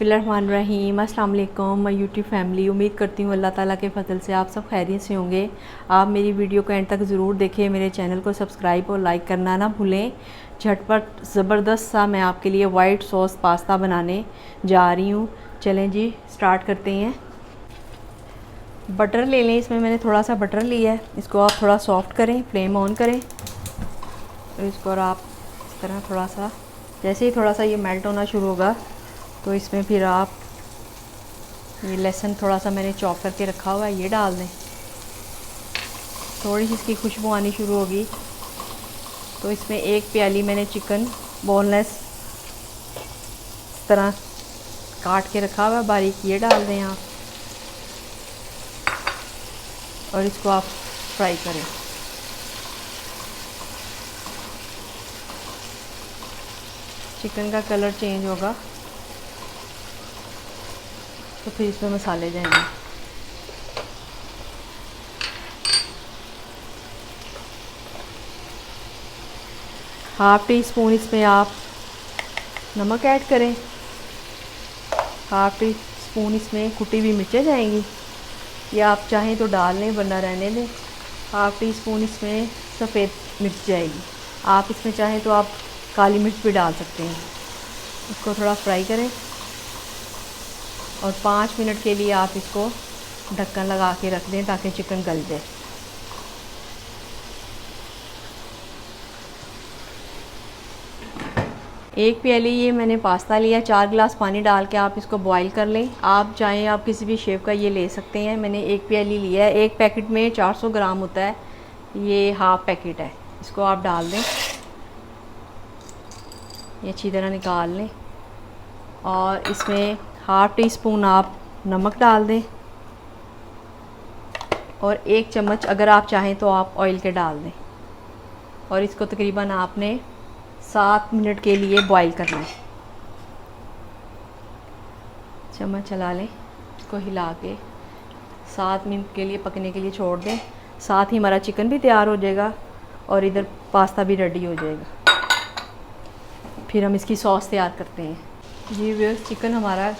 बिस्मिल्लाहिर्रहमानिर्रहीम। अस्सलाम वालेकुम माय यूट्यूब फैमिली। उम्मीद करती हूँ अल्लाह ताला के फजल से आप सब खैरियत से होंगे। आप मेरी वीडियो को एंड तक ज़रूर देखें। मेरे चैनल को सब्सक्राइब और लाइक करना ना भूलें। झटपट ज़बरदस्त सा मैं आपके लिए वाइट सॉस पास्ता बनाने जा रही हूँ। चलें जी स्टार्ट करते हैं। बटर ले लें, इसमें मैंने थोड़ा सा बटर लिया है। इसको आप थोड़ा सॉफ्ट करें, फ्लेम ऑन करें और इसको आप इस तरह थोड़ा सा, जैसे ही थोड़ा सा ये मेल्ट होना शुरू होगा तो इसमें फिर आप ये लहसुन थोड़ा सा मैंने चॉप करके रखा हुआ है ये डाल दें। थोड़ी सी इसकी खुशबू आनी शुरू होगी तो इसमें एक प्याली मैंने चिकन बोनलेस इस तरह काट के रखा हुआ है बारीक, ये डाल दें आप और इसको आप फ्राई करें। चिकन का कलर चेंज होगा तो फिर इसमें मसाले जाएंगे। हाफ़ टी स्पून इसमें आप नमक ऐड करें। हाफ़ टी स्पून इसमें कुटी हुई मिर्चें जाएंगी, या आप चाहें तो डाल लें वरना रहने दें। हाफ़ टी स्पून इसमें सफ़ेद मिर्च जाएगी। आप इसमें चाहें तो आप काली मिर्च भी डाल सकते हैं। इसको थोड़ा फ्राई करें और 5 मिनट के लिए आप इसको ढक्कन लगा के रख दें ताकि चिकन गल जाए। एक प्याली ये मैंने पास्ता लिया, 4 गिलास पानी डाल के आप इसको बॉईल कर लें। आप चाहें आप किसी भी शेप का ये ले सकते हैं। मैंने एक प्याली लिया है। एक पैकेट में 400 ग्राम होता है, ये हाफ़ पैकेट है। इसको आप डाल दें, ये अच्छी तरह निकाल लें और इसमें हाफ़ टी स्पून आप नमक डाल दें और 1 चम्मच अगर आप चाहें तो आप ऑयल के डाल दें और इसको तकरीबन आपने 7 मिनट के लिए बॉईल करना है। चम्मच चला लें, इसको हिला के 7 मिनट के लिए पकने के लिए छोड़ दें। साथ ही हमारा चिकन भी तैयार हो जाएगा और इधर पास्ता भी रेडी हो जाएगा। फिर हम इसकी सॉस तैयार करते हैं। जी व्यूअर्स, चिकन हमारा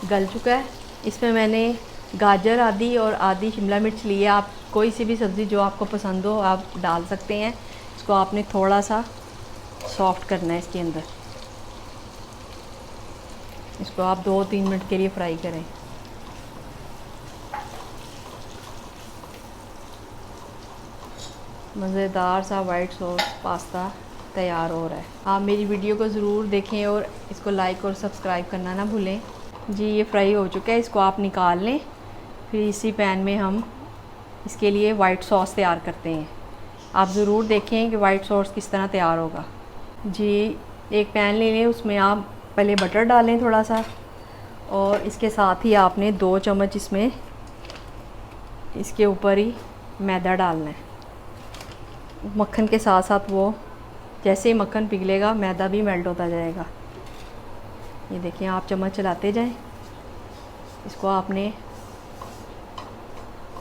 गल चुका है। इसमें मैंने गाजर आधी और आधी शिमला मिर्च ली है। आप कोई सी भी सब्ज़ी जो आपको पसंद हो आप डाल सकते हैं। इसको आपने थोड़ा सा सॉफ्ट करना है इसके अंदर। इसको आप 2-3 मिनट के लिए फ्राई करें। मज़ेदार सा वाइट सॉस पास्ता तैयार हो रहा है। आप मेरी वीडियो को ज़रूर देखें और इसको लाइक और सब्सक्राइब करना ना भूलें। जी ये फ्राई हो चुका है, इसको आप निकाल लें। फिर इसी पैन में हम इसके लिए वाइट सॉस तैयार करते हैं। आप ज़रूर देखें कि वाइट सॉस किस तरह तैयार होगा। जी एक पैन ले लें, उसमें आप पहले बटर डालें थोड़ा सा और इसके साथ ही आपने 2 चम्मच इसमें इसके ऊपर ही मैदा डालना है। मक्खन के साथ साथ वो जैसे ही मक्खन पिघलेगा मैदा भी मेल्ट होता जाएगा। ये देखिए आप चम्मच चलाते जाएं। इसको आपने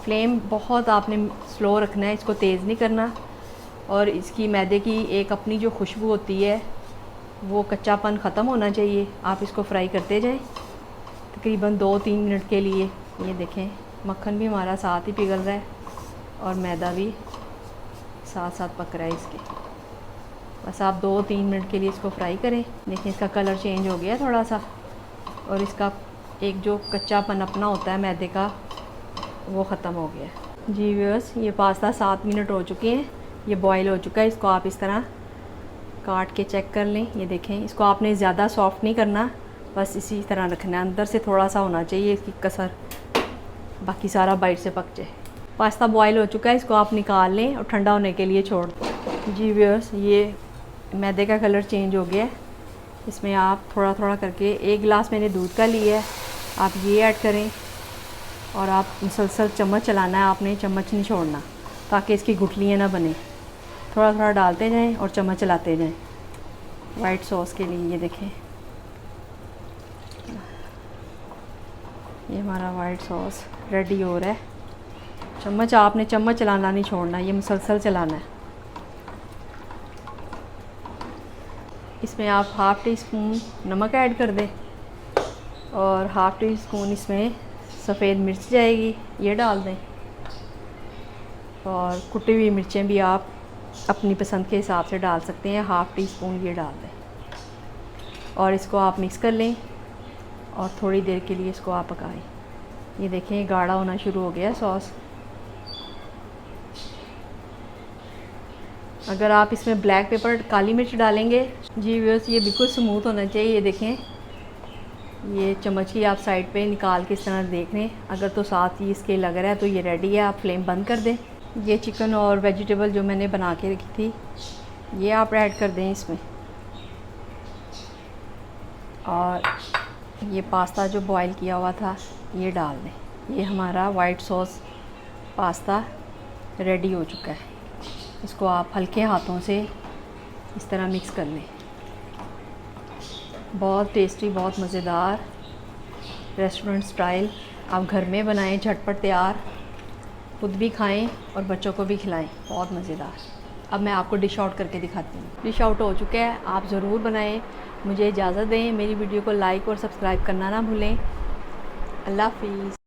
फ्लेम बहुत आपने स्लो रखना है, इसको तेज़ नहीं करना। और इसकी मैदे की एक अपनी जो खुशबू होती है वो कच्चापन ख़त्म होना चाहिए। आप इसको फ्राई करते जाएं तकरीबन 2-3 मिनट के लिए। ये देखें मक्खन भी हमारा साथ ही पिघल रहा है और मैदा भी साथ साथ पक रहा है इसके। बस आप 2-3 मिनट के लिए इसको फ्राई करें। देखिए इसका कलर चेंज हो गया थोड़ा सा और इसका एक जो कच्चापन अपना होता है मैदे का वो ख़त्म हो गया। जी व्यूअर्स, ये पास्ता 7 मिनट हो चुके हैं, ये बॉईल हो चुका है। इसको आप इस तरह काट के चेक कर लें। ये देखें, इसको आपने ज़्यादा सॉफ्ट नहीं करना, बस इसी तरह रखना है। अंदर से थोड़ा सा होना चाहिए इसकी कसर, बाकी सारा बाइट से पक जाए। पास्ता बॉईल हो चुका है, इसको आप निकाल लें और ठंडा होने के लिए छोड़ दें। जी व्यूअर्स, ये मैदे का कलर चेंज हो गया है। इसमें आप थोड़ा थोड़ा करके 1 गिलास मैंने दूध का लिया है, आप ये ऐड करें और आप मुसलसल चम्मच चलाना है, आपने चम्मच नहीं छोड़ना ताकि इसकी गुठलियाँ ना बने। थोड़ा थोड़ा डालते जाएं और चम्मच चलाते जाएं वाइट सॉस के लिए। ये देखें ये हमारा वाइट सॉस रेडी हो रहा है। चम्मच आपने चम्मच चलाना नहीं छोड़ना, ये मुसलसल चलाना है। इसमें आप हाफ़ टी स्पून नमक ऐड कर दें और हाफ़ टी स्पून इसमें सफ़ेद मिर्च जाएगी, ये डाल दें। और कुटी हुई मिर्चें भी आप अपनी पसंद के हिसाब से डाल सकते हैं, हाफ़ टी स्पून ये डाल दें। और इसको आप मिक्स कर लें और थोड़ी देर के लिए इसको आप पकाएं। ये देखें गाढ़ा होना शुरू हो गया सॉस। अगर आप इसमें ब्लैक पेपर काली मिर्च डालेंगे जी व्यूअर्स, ये बिल्कुल स्मूथ होना चाहिए। ये देखें, ये चम्मच की आप साइड पे निकाल के इस तरह देख लें। अगर तो साथ ही इसके लग रहा है तो ये रेडी है, आप फ्लेम बंद कर दें। ये चिकन और वेजिटेबल जो मैंने बना के रखी थी ये आप ऐड कर दें इसमें। और ये पास्ता जो बॉईल किया हुआ था ये डाल दें। ये हमारा वाइट सॉस पास्ता रेडी हो चुका है। इसको आप हल्के हाथों से इस तरह मिक्स कर लें। बहुत टेस्टी, बहुत मज़ेदार रेस्टोरेंट स्टाइल आप घर में बनाएं, झटपट तैयार, खुद भी खाएं और बच्चों को भी खिलाएं, बहुत मज़ेदार। अब मैं आपको डिश आउट करके दिखाती हूँ। डिश आउट हो चुका है, आप ज़रूर बनाएं। मुझे इजाज़त दें, मेरी वीडियो को लाइक और सब्सक्राइब करना ना भूलें। अल्लाह हाफ़िज़।